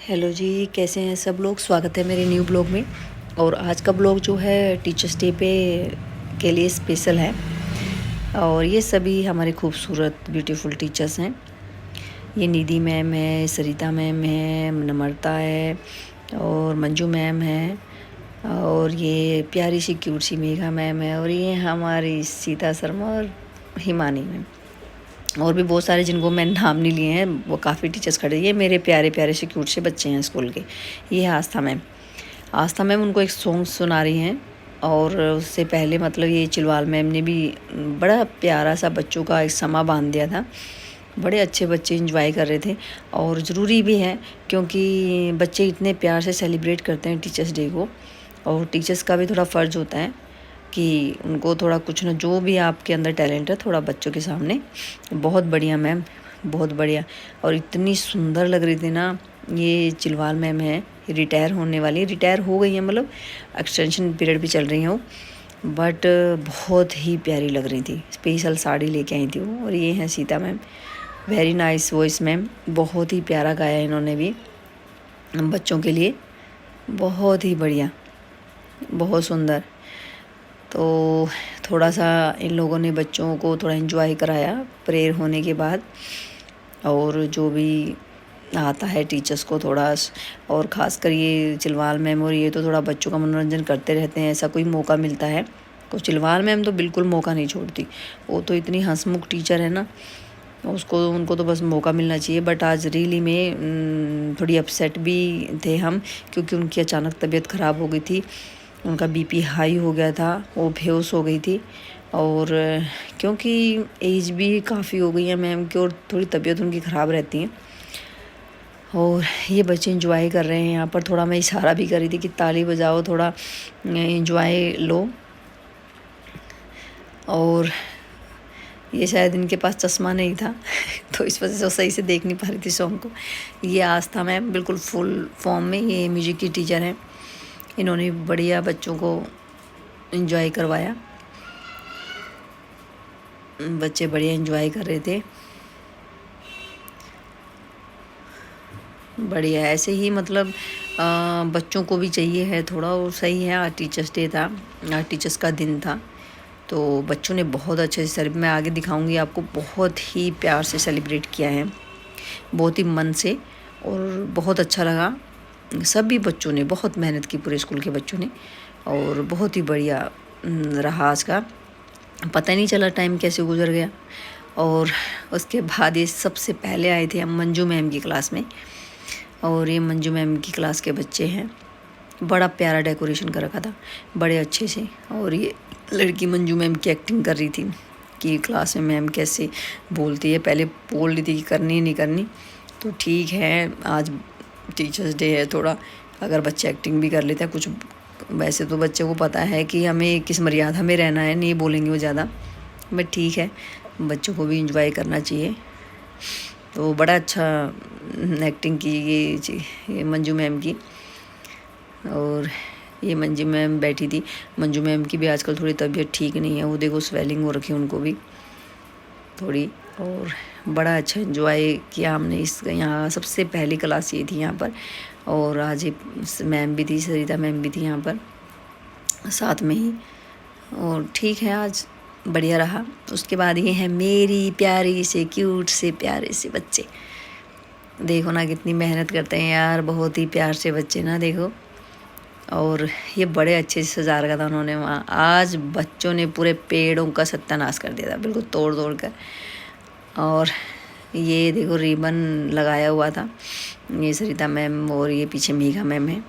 Hello जी, कैसे हैं सब लोग। स्वागत है मेरे न्यू ब्लॉग में। और आज का ब्लॉग जो है टीचर्स डे पे के लिए स्पेशल है। और ये सभी हमारे खूबसूरत ब्यूटीफुल टीचर्स हैं। ये निधि मैम है, सरिता मैम है, नम्रता है और मंजू मैम है। और ये प्यारी सी क्यूट सी मेघा मैम है। और ये हमारी सीता शर्मा और हिमानी मैम। और भी बहुत सारे जिनको मैंने नाम नहीं लिए हैं, वो काफ़ी टीचर्स खड़े। ये मेरे प्यारे प्यारे से क्यूट से बच्चे हैं स्कूल के। ये है आस्था मैम उनको एक सॉन्ग सुना रही हैं। और उससे पहले मतलब ये चिलवाल मैम ने भी बड़ा प्यारा सा बच्चों का एक समा बांध दिया था। बड़े अच्छे बच्चे इंजॉय कर रहे थे। और ज़रूरी भी है क्योंकि बच्चे इतने प्यार से सेलिब्रेट करते हैं टीचर्स डे को। और टीचर्स का भी थोड़ा फ़र्ज़ होता है कि उनको थोड़ा कुछ ना, जो भी आपके अंदर टैलेंट है थोड़ा बच्चों के सामने। बहुत बढ़िया मैम, बहुत बढ़िया। और इतनी सुंदर लग रही थी ना। ये चिलवाल मैम है, रिटायर होने वाली, रिटायर हो गई है, मतलब एक्सटेंशन पीरियड भी चल रही हैं वो। बट बहुत ही प्यारी लग रही थी। स्पेशल साड़ी लेके आई थी वो। और ये हैं Sita ma'am, very nice voice ma'am. बहुत ही प्यारा गाया इन्होंने भी बच्चों के लिए। बहुत ही बढ़िया, बहुत सुंदर। तो थोड़ा सा इन लोगों ने बच्चों को थोड़ा एंजॉय कराया प्रेयर होने के बाद। और जो भी आता है टीचर्स को थोड़ा, और ख़ासकर ये चिलवाल मैम और ये तो थोड़ा बच्चों का मनोरंजन करते रहते हैं। ऐसा कोई मौका मिलता है तो चिलवाल मैम तो बिल्कुल मौका नहीं छोड़ती। वो तो इतनी हंसमुख टीचर है ना, उनको तो बस मौका मिलना चाहिए। बट आज रियली में थोड़ी अपसेट भी थे हम, क्योंकि उनकी अचानक तबीयत ख़राब हो गई थी। उनका बीपी हाई हो गया था, वो बेहोश हो गई थी। और क्योंकि एज भी काफ़ी हो गई है मैम की और थोड़ी तबीयत उनकी ख़राब रहती है। और ये बच्चे इंजॉय कर रहे हैं यहाँ पर। थोड़ा मैं इशारा भी कर रही थी कि ताली बजाओ, थोड़ा इंजॉय लो। और ये शायद इनके पास चश्मा नहीं था तो इस वजह से वो सही से देख नहीं पा रही थी सॉन्ग को। ये आस्था मैम बिल्कुल फुल फॉर्म में, ये म्यूजिक की टीचर हैं। इन्होंने बढ़िया बच्चों को एंजॉय करवाया। बच्चे बढ़िया एंजॉय कर रहे थे। बढ़िया, ऐसे ही मतलब बच्चों को भी चाहिए है थोड़ा। और सही है, आज टीचर्स डे था, आज टीचर्स का दिन था। तो बच्चों ने बहुत अच्छे से मैं आगे दिखाऊंगी आपको, बहुत ही प्यार से सेलिब्रेट किया है, बहुत ही मन से। और बहुत अच्छा लगा। सभी बच्चों ने बहुत मेहनत की, पूरे स्कूल के बच्चों ने। और बहुत ही बढ़िया रहा आज का। पता ही नहीं चला टाइम कैसे गुजर गया। और उसके बाद ये सबसे पहले आए थे हम मंजू मैम की क्लास में। और ये मंजू मैम की क्लास के बच्चे हैं। बड़ा प्यारा डेकोरेशन कर रखा था, बड़े अच्छे से। और ये लड़की मंजू मैम की एक्टिंग कर रही थी कि क्लास में मैम कैसे बोलती है। पहले बोल रही थी कि करनी नहीं करनी, तो ठीक है आज टीचर्स डे है, थोड़ा अगर बच्चे एक्टिंग भी कर लेते हैं कुछ। वैसे तो बच्चे को पता है कि हमें किस मर्यादा में रहना है, नहीं बोलेंगे वो ज़्यादा। बट ठीक है, बच्चों को भी इंजॉय करना चाहिए। तो बड़ा अच्छा एक्टिंग की ये मंजू मैम की। और ये मंजू मैम बैठी थी। मंजू मैम की भी आजकल थोड़ी तबीयत ठीक नहीं है, वो देखो स्वेलिंग हो रखी है उनको भी थोड़ी। और बड़ा अच्छा एंजॉय किया हमने इस, यहाँ सबसे पहली क्लास ये थी यहाँ पर। और आज मैम भी थी, सरिता मैम भी थी यहाँ पर साथ में ही। और ठीक है, आज बढ़िया रहा। उसके बाद ये है मेरी प्यारी से क्यूट से प्यारे से बच्चे। देखो ना कितनी मेहनत करते हैं यार, बहुत ही प्यार से बच्चे ना, देखो। और ये बड़े अच्छे से सजा रखा था उन्होंने वहाँ। आज बच्चों ने पूरे पेड़ों का सत्यानाश कर दिया था, बिल्कुल तोड़ तोड़ कर। और ये देखो रिबन लगाया हुआ था, ये सरिता मैम और ये पीछे मेघा मैम है।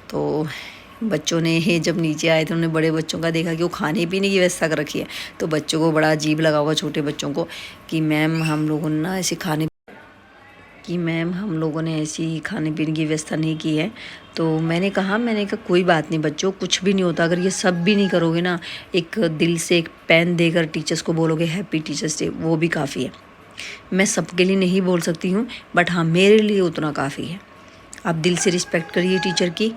तो बच्चों ने ये जब नीचे आए थे, उन्होंने बड़े बच्चों का देखा कि वो खाने पीने की व्यवस्था कर रखी है। तो बच्चों को बड़ा अजीब लगा होगा, छोटे बच्चों को, कि मैम हम लोगों ने ना ऐसे ऐसी खाने पीने की व्यवस्था नहीं की है। तो मैंने कहा कोई बात नहीं बच्चों, कुछ भी नहीं होता। अगर ये सब भी नहीं करोगे ना, एक दिल से एक पेन देकर टीचर्स को बोलोगे हैप्पी टीचर्स डे, वो भी काफ़ी है। मैं सबके लिए नहीं बोल सकती हूँ, बट हाँ मेरे लिए उतना काफ़ी है। आप दिल से रिस्पेक्ट करिए टीचर की,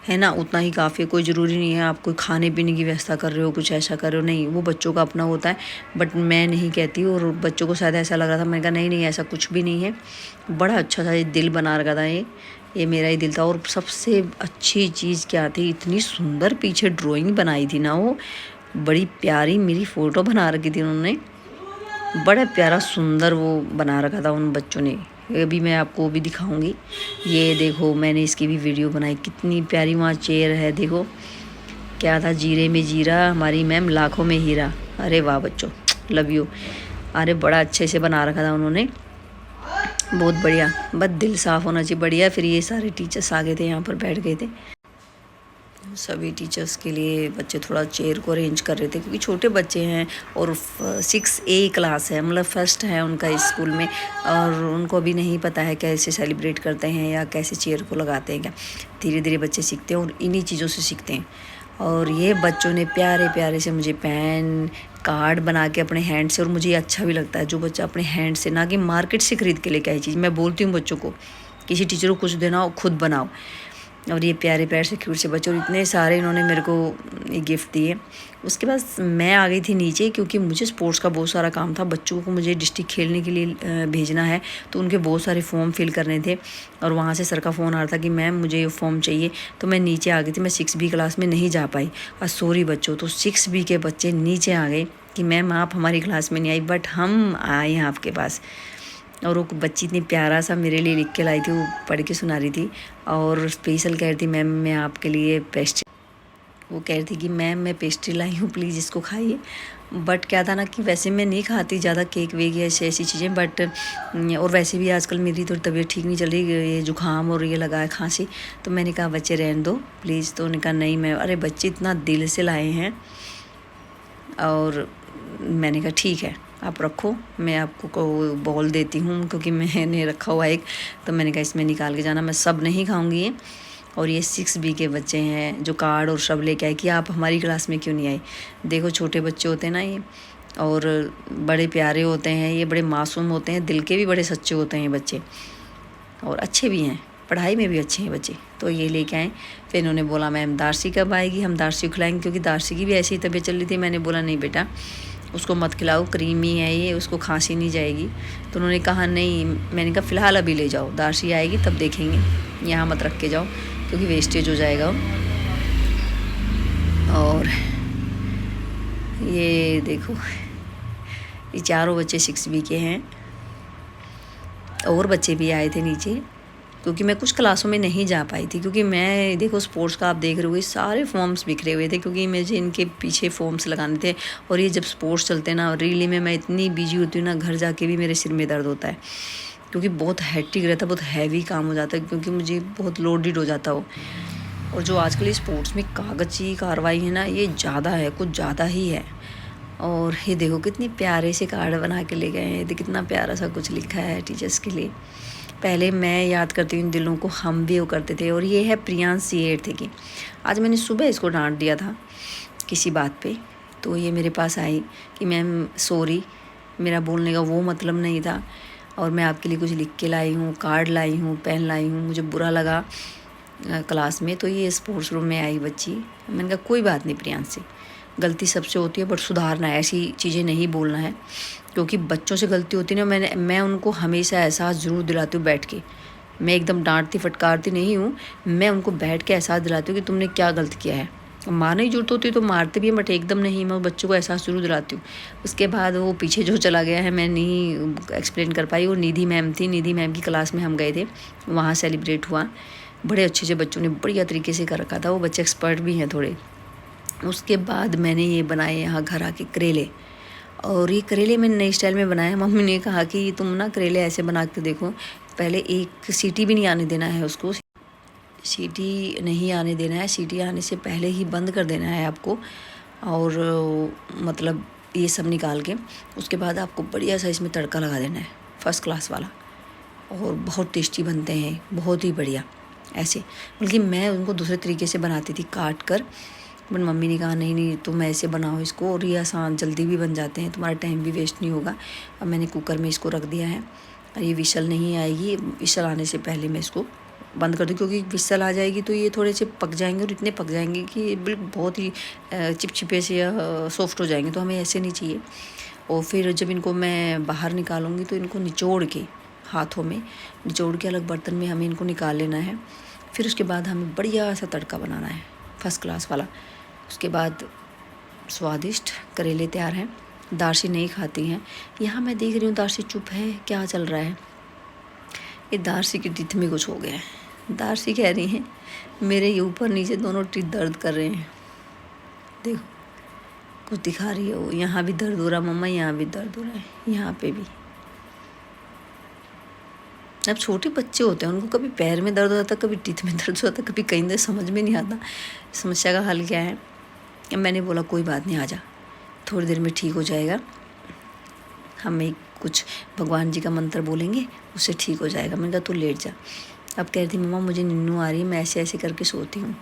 है ना, उतना ही काफ़ी है। कोई ज़रूरी नहीं है आप कोई खाने पीने की व्यवस्था कर रहे हो, कुछ ऐसा कर रहे हो, नहीं, वो बच्चों का अपना होता है। बट मैं नहीं कहती, और बच्चों को शायद ऐसा लग रहा था, मैंने कहा नहीं नहीं ऐसा कुछ भी नहीं है। बड़ा अच्छा सा ये दिल बना रखा था, ये मेरा ही दिल था। और सबसे अच्छी चीज़ क्या थी, इतनी सुंदर पीछे ड्राइंग बनाई थी ना, वो बड़ी प्यारी मेरी फ़ोटो बना रखी थी उन्होंने, बड़ा प्यारा सुंदर वो बना रखा था उन बच्चों ने। ये भी मैं आपको भी दिखाऊंगी। ये देखो मैंने इसकी भी वीडियो बनाई, कितनी प्यारी वहाँ चेयर है, देखो क्या था, जीरे में जीरा हमारी मैम लाखों में हीरा। अरे वाह बच्चों, लव यू। अरे बड़ा अच्छे से बना रखा था उन्होंने, बहुत बढ़िया। बस दिल साफ़ होना चाहिए, बढ़िया। फिर ये सारे टीचर्स आ गए थे, यहाँ पर बैठ गए थे। सभी टीचर्स के लिए बच्चे थोड़ा चेयर को अरेंज कर रहे थे, क्योंकि छोटे बच्चे हैं और 6A क्लास है, मतलब फर्स्ट है उनका इस स्कूल में, और उनको अभी नहीं पता है कैसे सेलिब्रेट करते हैं या कैसे चेयर को लगाते हैं क्या। धीरे धीरे बच्चे सीखते हैं और इन्हीं चीज़ों से सीखते हैं। और ये बच्चों ने प्यारे प्यारे से मुझे पेन कार्ड बना के अपने हैंड से, और मुझे अच्छा भी लगता है जो बच्चा अपने हैंड से, ना कि मार्केट से ख़रीद के लेके आई चीज़। मैं बोलती हूँ बच्चों को, किसी टीचर को कुछ देना हो खुद बनाओ। और ये प्यारे प्यारे से क्यूट से बच्चे, और इतने सारे इन्होंने मेरे को ये गिफ्ट दिए। उसके बाद मैं आ गई थी नीचे, क्योंकि मुझे स्पोर्ट्स का बहुत सारा काम था। बच्चों को मुझे डिस्ट्रिक्ट खेलने के लिए भेजना है, तो उनके बहुत सारे फॉर्म फिल करने थे। और वहाँ से सर का फ़ोन आ रहा था कि मैम मुझे ये फॉर्म चाहिए, तो मैं नीचे आ गई थी। मैं 6B क्लास में नहीं जा पाई, और सॉरी बच्चों। तो 6B के बच्चे नीचे आ गए कि मैम आप हमारी क्लास में नहीं आई, बट हम आए हैं आपके पास। और वो बच्ची इतनी प्यारा सा मेरे लिए लिख के लाई थी, वो पढ़ के सुना रही थी। और स्पेशल कह रही थी मैम मैं आपके लिए पेस्ट्री, वो कह रही थी कि मैम मैं पेस्ट्री लाई हूँ, प्लीज़ इसको खाइए। बट क्या था ना कि वैसे मैं नहीं खाती ज़्यादा केक वेक या ऐसी चीज़ें, बट और वैसे भी आजकल मेरी थोड़ी तबीयत ठीक नहीं चल रही, ये जुकाम और ये लगा है खांसी। तो मैंने कहा बच्चे रहने दो प्लीज़, तो उन्होंने कहा नहीं मैं, अरे बच्चे इतना दिल से लाए हैं। और मैंने कहा ठीक है आप रखो, मैं आपको को बॉल देती हूँ, क्योंकि मैंने रखा हुआ एक, तो मैंने कहा इसमें निकाल के जाना, मैं सब नहीं खाऊंगी ये। और ये 6B के बच्चे हैं जो कार्ड और सब लेके आए कि आप हमारी क्लास में क्यों नहीं आए। देखो छोटे बच्चे होते हैं ना ये, और बड़े प्यारे होते हैं ये, बड़े मासूम होते हैं, दिल के भी बड़े सच्चे होते हैं ये बच्चे, और अच्छे भी हैं, पढ़ाई में भी अच्छे हैं बच्चे। तो ये लेके आए। फिर इन्होंने बोला मैम दारसी कब आएगी, हम दारसी को खिलाएंगे, क्योंकि दारसी की भी ऐसी तबीयत चल रही थी। मैंने बोला नहीं बेटा उसको मत खिलाओ, क्रीमी है ये, उसको खांसी नहीं जाएगी। तो उन्होंने कहा नहीं, मैंने कहा फ़िलहाल अभी ले जाओ, दारसी आएगी तब देखेंगे, यहाँ मत रख के जाओ क्योंकि वेस्टेज हो जाएगा। और ये देखो ये चारों बच्चे 6B के हैं, और बच्चे भी आए थे नीचे, क्योंकि मैं कुछ क्लासों में नहीं जा पाई थी, क्योंकि मैं देखो स्पोर्ट्स का आप देख रहे हो सारे फॉर्म्स बिखरे हुए थे, क्योंकि मुझे इनके पीछे फॉर्म्स लगाने थे। और ये जब स्पोर्ट्स चलते हैं ना, रियली में मैं इतनी बिजी होती हूँ ना, घर जाके भी मेरे सिर में दर्द होता है, क्योंकि बहुत हेक्टिक रहता है, बहुत हैवी काम हो जाता है, क्योंकि मुझे बहुत लोडेड हो जाता हो। और जो आजकल स्पोर्ट्स में कागज़ी कार्रवाई है ना, ये ज़्यादा है, कुछ ज़्यादा ही है। और ये देखो कितनी प्यारे से कार्ड बना के ले गए हैं, कितना प्यारा सा कुछ लिखा है टीचर्स के लिए। पहले मैं याद करती हूँ इन दिलों को, हम भी वो करते थे। और ये है प्रियांशी 8th की। आज मैंने सुबह इसको डांट दिया था किसी बात पे, तो ये मेरे पास आई कि मैम सॉरी, मेरा बोलने का वो मतलब नहीं था, और मैं आपके लिए कुछ लिख के लाई हूँ, कार्ड लाई हूँ, पेन लाई हूँ, मुझे बुरा लगा क्लास में। तो ये स्पोर्ट्स रूम में आई बच्ची, मैंने कहा कोई बात नहीं प्रियांशी, गलती सबसे होती है, बट सुधारना है, ऐसी चीज़ें नहीं बोलना है, क्योंकि बच्चों से गलती होती है ना। मैं उनको हमेशा एहसास ज़रूर दिलाती हूँ बैठ के, मैं एकदम डांटती फटकारती नहीं हूँ, मैं उनको बैठ के एहसास दिलाती हूँ कि तुमने क्या गलत किया है। मारने की जरूरत होती है तो मारते भी हैं, बट एकदम नहीं, मैं बच्चों को एहसास ज़रूर दिलाती हूँ। उसके बाद वो पीछे जो चला गया है मैं नहीं एक्सप्लेन कर पाई, वो निधि मैम थी, निधि मैम की क्लास में हम गए थे, वहाँ सेलिब्रेट हुआ, बड़े अच्छे से बच्चों ने बढ़िया तरीके से कर रखा था, वो बच्चे एक्सपर्ट भी हैं थोड़े। उसके बाद मैंने ये बनाए यहाँ घर आके करेले, और ये करेले मैंने नई स्टाइल में बनाया। मम्मी ने कहा कि तुम ना करेले ऐसे बना के देखो, पहले एक सीटी भी नहीं आने देना है उसको, सीटी नहीं आने देना है, सीटी आने से पहले ही बंद कर देना है आपको। और मतलब ये सब निकाल के उसके बाद आपको बढ़िया सा इसमें तड़का लगा देना है, फर्स्ट क्लास वाला, और बहुत टेस्टी बनते हैं, बहुत ही बढ़िया ऐसे। बल्कि मैं उनको दूसरे तरीके से बनाती थी काट कर, बट मम्मी ने कहा नहीं नहीं तुम ऐसे बनाओ इसको, और ये आसान जल्दी भी बन जाते हैं, तुम्हारा टाइम भी वेस्ट नहीं होगा। अब मैंने कुकर में इसको रख दिया है, और ये विशल नहीं आएगी, विशल आने से पहले मैं इसको बंद कर दूँ, क्योंकि विसल आ जाएगी तो ये थोड़े से पक जाएंगे और इतने पक जाएंगे कि ये बिल्कुल बहुत ही चिपचिपे से या सॉफ्ट हो जाएंगे, तो हमें ऐसे नहीं चाहिए। और फिर जब इनको मैं बाहर निकालूंगी तो इनको निचोड़ के, हाथों में निचोड़ के अलग बर्तन में हमें इनको निकाल लेना है। फिर उसके बाद हमें बढ़िया सा तड़का बनाना है, फर्स्ट क्लास वाला। उसके बाद स्वादिष्ट करेले तैयार हैं। दारसी नहीं खाती हैं। यहाँ मैं देख रही हूँ दारसी चुप है, क्या चल रहा है? ये दारसी की टीथ में कुछ हो गया है। दारसी कह रही हैं मेरे ये ऊपर नीचे दोनों टीथ दर्द कर रहे हैं। देखो कुछ दिखा रही है वो, यहाँ भी दर्द हो रहा मम्मा, यहाँ भी दर्द हो रहा है, यहाँ पे भी। अब छोटे बच्चे होते हैं, उनको कभी पैर में दर्द होता है, कभी टीथ में दर्द होता है, कभी कहीं दर्द, समझ में नहीं आता समस्या का हल क्या है। मैंने बोला कोई बात नहीं, आ जा, थोड़ी देर में ठीक हो जाएगा। हम एक कुछ भगवान जी का मंत्र बोलेंगे, उससे ठीक हो जाएगा। मैंने कहा तू लेट जा। अब कह रही थी मम्मा मुझे नींद आ रही है, मैं ऐसे ऐसे करके सोती हूँ।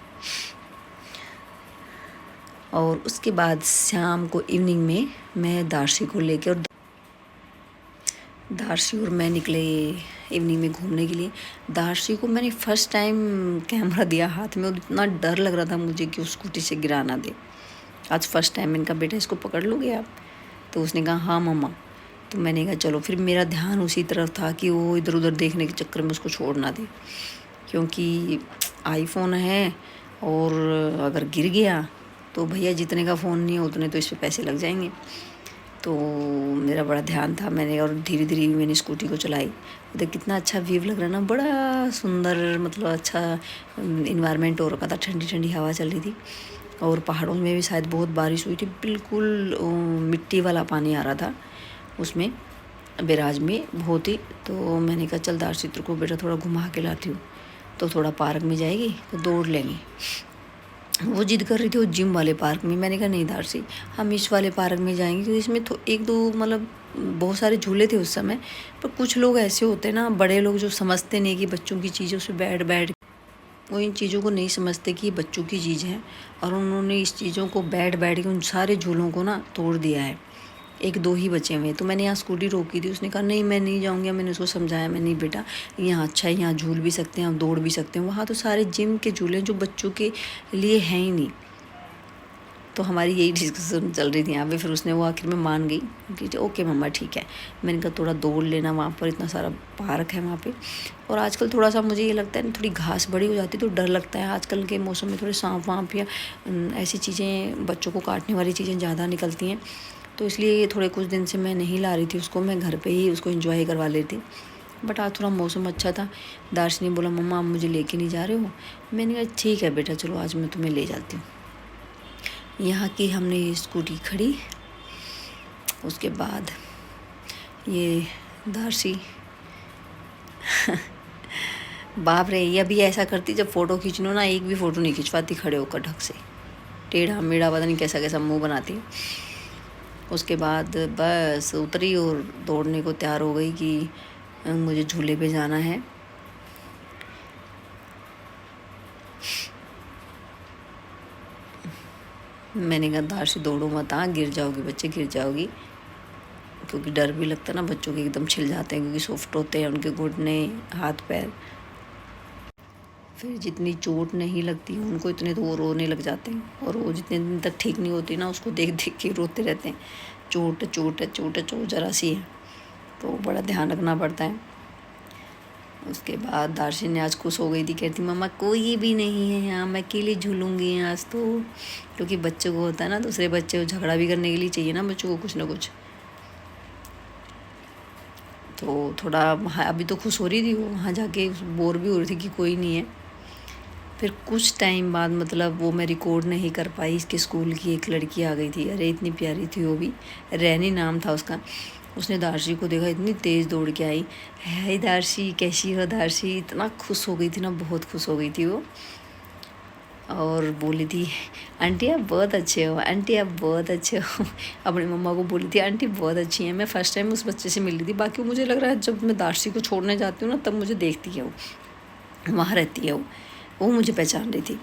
और उसके बाद शाम को इवनिंग में मैं दारसी को लेके, और दारसी और मैं निकले इवनिंग में घूमने के लिए। दारसी को मैंने फ़र्स्ट टाइम कैमरा दिया हाथ में और इतना डर लग रहा था मुझे कि उस स्कूटी से गिरा ना दे। आज फ़र्स्ट टाइम मैंने कहा बेटा इसको पकड़ लोगे आप? तो उसने कहा हाँ मम्मा। तो मैंने कहा चलो। फिर मेरा ध्यान उसी तरफ था कि वो इधर उधर देखने के चक्कर में उसको छोड़ ना दे, क्योंकि आईफोन है और अगर गिर गया तो भैया जितने का फ़ोन नहीं है उतने तो इस पर पैसे लग जाएंगे। तो मेरा बड़ा ध्यान था, मैंने और धीरे धीरे मैंने स्कूटी को चलाई। उधर कितना अच्छा व्यू लग रहा ना, बड़ा सुंदर, मतलब अच्छा इन्वायरमेंट हो रखा था, ठंडी ठंडी हवा चल रही थी। और पहाड़ों में भी शायद बहुत बारिश हुई थी, बिल्कुल मिट्टी वाला पानी आ रहा था उसमें, बैराज में बहुत ही। तो मैंने कहा चल दारसी को बेटा थोड़ा घुमा के लाती हूँ, तो थोड़ा पार्क में जाएगी तो दौड़ लेंगे। वो जिद कर रही थी वो जिम वाले पार्क में। मैंने कहा नहीं दारसी, हम इस वाले पार्क में जाएंगे, क्योंकि इसमें तो एक दो मतलब बहुत सारे झूले थे उस समय। पर कुछ लोग ऐसे होते हैं ना, बड़े लोग जो समझते नहीं कि बच्चों की चीज़ों से बैठ बैठ, वो इन चीज़ों को नहीं समझते कि ये बच्चों की चीज़ है, और उन्होंने इस चीज़ों को बैठ बैठ के उन सारे झूलों को ना तोड़ दिया है। एक दो ही बचे हुए। तो मैंने यहाँ स्कूटी रोकी थी, उसने कहा नहीं मैं नहीं जाऊँगी। मैंने उसको समझाया, मैं नहीं बेटा यहाँ अच्छा है, यहाँ झूल भी सकते हैं, हम दौड़ भी सकते हैं। वहाँ तो सारे जिम के झूले जो बच्चों के लिए हैं ही नहीं। तो हमारी यही डिस्कशन चल रही थी यहाँ पे। फिर उसने वो आखिर में मान गई कि ओके मम्मा ठीक है। मैंने कहा थोड़ा दौड़ लेना, वहाँ पर इतना सारा पार्क है वहाँ पे। और आजकल थोड़ा सा मुझे ये लगता है ना, थोड़ी घास बड़ी हो जाती है तो डर लगता है। आजकल के मौसम में थोड़े सांप वाँप या ऐसी चीज़ें, बच्चों को काटने वाली चीज़ें ज़्यादा निकलती हैं। तो इसलिए थोड़े कुछ दिन से मैं नहीं ला रही थी उसको, मैं घर पे ही उसको एंजॉय करवा लेती। बट आज थोड़ा मौसम अच्छा था। दार्श ने बोला मम्मा आप मुझे लेके नहीं जा रहे हो? मैंने कहा ठीक है बेटा चलो आज मैं तुम्हें ले जाती हूँ। यहाँ की हमने ये स्कूटी खड़ी, उसके बाद ये दारसी बाप रे, ये अभी ऐसा करती जब फ़ोटो खींच लो ना, एक भी फ़ोटो नहीं खिंचवाती खड़े होकर ढक से, टेढ़ा मेढ़ा पता नहीं कैसा कैसा मुंह बनाती। उसके बाद बस उतरी और दौड़ने को तैयार हो गई कि मुझे झूले पे जाना है। मैंने कहा दारसी दौड़ो मत, गिर जाओगी बच्चे, गिर जाओगी। क्योंकि डर भी लगता है ना, बच्चों के एकदम छिल जाते हैं क्योंकि सॉफ्ट होते हैं उनके घुटने हाथ पैर। फिर जितनी चोट नहीं लगती उनको इतने तो वो रोने लग जाते हैं, और वो जितने दिन तक ठीक नहीं होती ना उसको देख देख के रोते रहते हैं। चोट चोट चोट चोट जरा सी है, तो बड़ा ध्यान रखना पड़ता है। उसके बाद दारसी ने आज खुश हो गई थी, कहती मम्मा कोई भी नहीं है यहाँ, मैं अकेले झूलूँगी आज तो। क्योंकि बच्चों को होता है ना, दूसरे बच्चे को झगड़ा भी करने के लिए चाहिए ना बच्चों को कुछ ना कुछ। तो थोड़ा वहाँ अभी तो खुश हो रही थी वो, वहाँ जाके बोर भी हो रही थी कि कोई नहीं है। फिर कुछ टाइम बाद, मतलब वो मैं रिकॉर्ड नहीं कर पाई, इसके स्कूल की एक लड़की आ गई थी। अरे इतनी प्यारी थी वो भी, रैनी नाम था उसका। उसने दारसी को देखा, इतनी तेज़ दौड़ के आई, हाय दारसी कैसी हो दारसी। इतना खुश हो गई थी ना, बहुत खुश हो गई थी वो। और बोली थी आंटी आप बहुत अच्छे हो, आंटी आप बहुत अच्छे हो। अपनी मम्मा को बोली थी आंटी बहुत अच्छी हैं। मैं फ़र्स्ट टाइम उस बच्चे से मिली थी, बाकी मुझे लग रहा है जब मैं दारसी को छोड़ने जाती हूँ ना तब मुझे देखती है वो, वहाँ रहती है वो मुझे पहचान रही थी।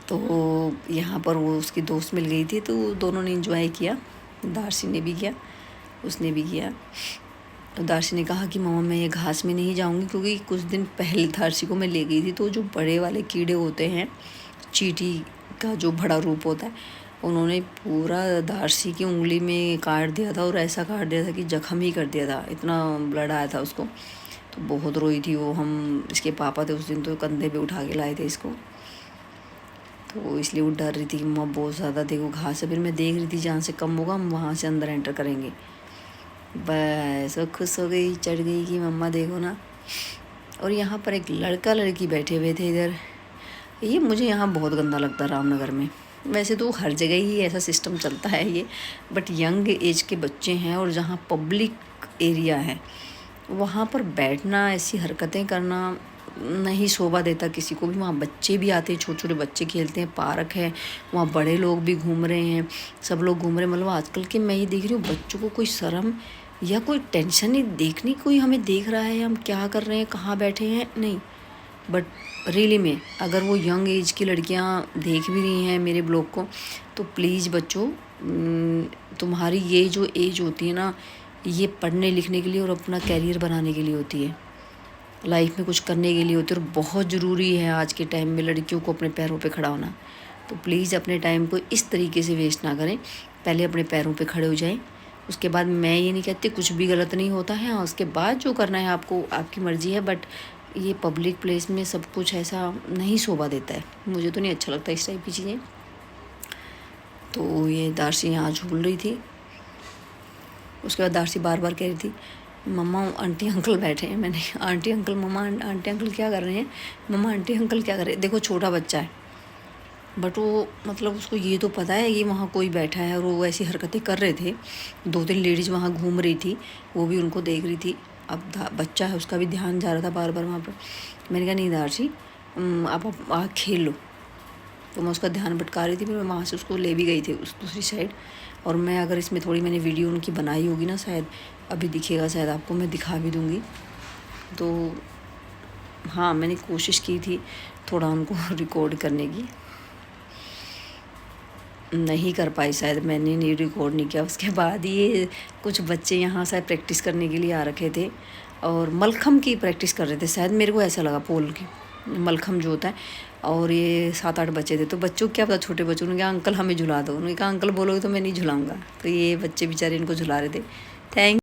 तो यहाँ पर वो उसकी दोस्त मिल गई थी, तो दोनों ने एंजॉय किया, दारसी ने भी किया, उसने भी किया। तो दार्शी ने कहा कि मम्मा मैं ये घास में नहीं जाऊंगी, क्योंकि कुछ दिन पहले दार्शी को मैं ले गई थी, तो जो बड़े वाले कीड़े होते हैं, चींटी का जो बड़ा रूप होता है, उन्होंने पूरा दार्शी की उंगली में काट दिया था, और ऐसा काट दिया था कि जख्म ही कर दिया था, इतना ब्लड आया था उसको। तो बहुत रोई थी वो। हम इसके पापा थे उस दिन, तो कंधे पे उठा के लाए थे इसको। तो इसलिए वो डर रही थी कि मम्मा बहुत ज़्यादा देखो घास है। फिर मैं देख रही थी जहाँ से कम होगा हम वहाँ से अंदर एंटर करेंगे। बस वो खुश हो गई, चढ़ गई कि मम्मा देखो ना। और यहाँ पर एक लड़का लड़की बैठे हुए थे इधर। ये मुझे यहाँ बहुत गंदा लगता है रामनगर में। वैसे तो हर जगह ही ऐसा सिस्टम चलता है ये, बट यंग एज के बच्चे हैं और जहाँ पब्लिक एरिया है वहाँ पर बैठना, ऐसी हरकतें करना नहीं शोभा देता किसी को भी। वहाँ बच्चे भी आते हैं, छोटे छोटे बच्चे खेलते हैं, पार्क है, वहाँ बड़े लोग भी घूम रहे हैं, सब लोग घूम रहे हैं। मतलब आजकल के मैं ये देख रही हूँ बच्चों को कोई शर्म या कोई टेंशन नहीं, देखनी कोई हमें देख रहा है हम क्या कर रहे हैं, कहाँ बैठे हैं, नहीं। बट रियली में अगर वो यंग एज की लड़कियाँ देख भी रही हैं मेरे ब्लॉग को, तो प्लीज़ बच्चों, तुम्हारी ये जो एज होती है ना, ये पढ़ने लिखने के लिए और अपना कैरियर बनाने के लिए होती है, लाइफ में कुछ करने के लिए होती है। और बहुत ज़रूरी है आज के टाइम में लड़कियों को अपने पैरों पे खड़ा होना। तो प्लीज़ अपने टाइम को इस तरीके से वेस्ट ना करें, पहले अपने पैरों पे खड़े हो जाएं। उसके बाद मैं ये नहीं कहती कुछ भी गलत नहीं होता है, उसके बाद जो करना है आपको, आपकी मर्ज़ी है। बट ये पब्लिक प्लेस में सब कुछ ऐसा नहीं शोभा देता है, मुझे तो नहीं अच्छा लगता इस टाइप की चीज़ें। तो ये दार्शी यहाँ झूल रही थी। उसके बाद दार्शी बार बार कह रही थी मम्मा आंटी अंकल बैठे हैं। मैंने आंटी अंकल, मम्मा आंटी अंकल क्या कर रहे हैं, मम्मा आंटी अंकल क्या कर रहे हैं। देखो छोटा बच्चा है, बट वो मतलब उसको ये तो पता है कि वहाँ कोई बैठा है, और वो ऐसी हरकतें कर रहे थे। 2-3 लेडीज़ वहाँ घूम रही थी, वो भी उनको देख रही थी। अब बच्चा है, उसका भी ध्यान जा रहा था बार बार वहाँ पर। मैंने कहा नहीं दार्शी, आप खेल लो। तो मैं उसका ध्यान भटका रही थी, फिर मैं वहाँ से उसको ले भी गई थी उस दूसरी साइड। और मैं अगर इसमें थोड़ी मैंने वीडियो उनकी बनाई होगी ना, शायद अभी दिखेगा, शायद आपको मैं दिखा भी दूँगी। तो हाँ, मैंने कोशिश की थी थोड़ा उनको रिकॉर्ड करने की, नहीं कर पाई, शायद मैंने नहीं रिकॉर्ड नहीं किया। उसके बाद ये कुछ बच्चे यहाँ शायद प्रैक्टिस करने के लिए आ रखे थे, और मलखम की प्रैक्टिस कर रहे थे शायद, मेरे को ऐसा लगा, पोल की मलखम जो होता है। और ये 7-8 बच्चे थे। तो बच्चों को क्या पता, छोटे बच्चों ने कहा अंकल हमें झुला दो। उन्होंने कहा अंकल बोलोगे तो मैं नहीं झुलाऊंगा। तो ये बच्चे बेचारे इनको झुला रहे थे। थैंक